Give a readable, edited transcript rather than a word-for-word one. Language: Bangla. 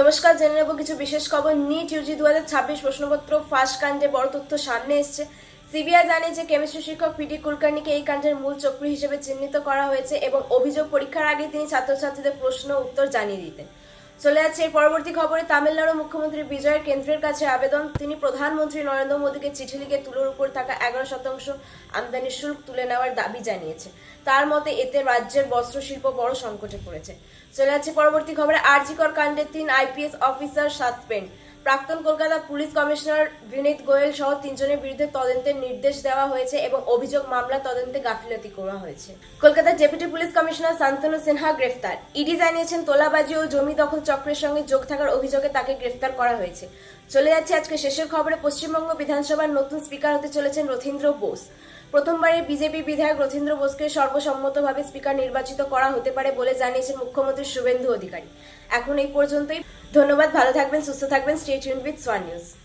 নমস্কার, জেনে নেব কিছু বিশেষ খবর। নিট ইউজি 2026 প্রশ্নপত্র ফাঁস কাণ্ডে বড় তথ্য সামনে এসছে। সিবিআই জানিয়েছে কেমিস্ট্রি শিক্ষক পিটি কুলকার্নিকে এই কাণ্ডের মূল চক্রী হিসেবে চিহ্নিত করা হয়েছে এবং অভিযোগ পরীক্ষার আগে তিনি ছাত্রছাত্রীদের প্রশ্ন উত্তর জানিয়ে দিতেন। চলে যাচ্ছে এর পরবর্তী খবরে। তামিলনাড়ু মুখ্যমন্ত্রী বিজয়ের কেন্দ্রের কাছে আবেদন। তিনি প্রধানমন্ত্রী নরেন্দ্র মোদীকে চিঠি লিখে তুলোর উপর থাকা 11% আমদানি শুল্ক তুলে নেওয়ার দাবি জানিয়েছে। তার মতে এতে রাজ্যের বস্ত্র শিল্প বড় সংকটে পড়েছে। চলে যাচ্ছে পরবর্তী খবরে। আরজি কর কাণ্ডে 3 আইপিএস অফিসার সাসপেন্ড। প্রাক্তন কলকাতা পুলিশ কমিশনার বিনীত গোয়েল সহ 3 জনের বিরুদ্ধে তদন্তের নির্দেশ দেওয়া হয়েছে এবং অভিযোগ মামলা তদন্তে গাফিলতি করা হয়েছে। কলকাতার deputy police commissioner Shantanu Sinha গ্রেফতার। ইডি জানিয়েছেন তোলাবাজি ও জমি দখল চক্রের সঙ্গে যোগ থাকার অভিযোগে তাকে গ্রেফতার করা হয়েছে। চলে যাচ্ছে আজকে শেষের খবরে। পশ্চিমবঙ্গ বিধানসভার নতুন স্পিকার হতে চলেছেন রথীন্দ্র বোস। প্রথমবারের বিজেপি বিধায়ক রথীন্দ্র বোসকে সর্বসম্মতভাবে স্পিকার নির্বাচিত করা হতে পারে বলে জানিয়েছেন মুখ্যমন্ত্রী শুভেন্দু অধিকারী। এখন এই পর্যন্তই। ধন্যবাদ, ভালো থাকবেন, সুস্থ থাকবেন। Stay tuned with Swan news.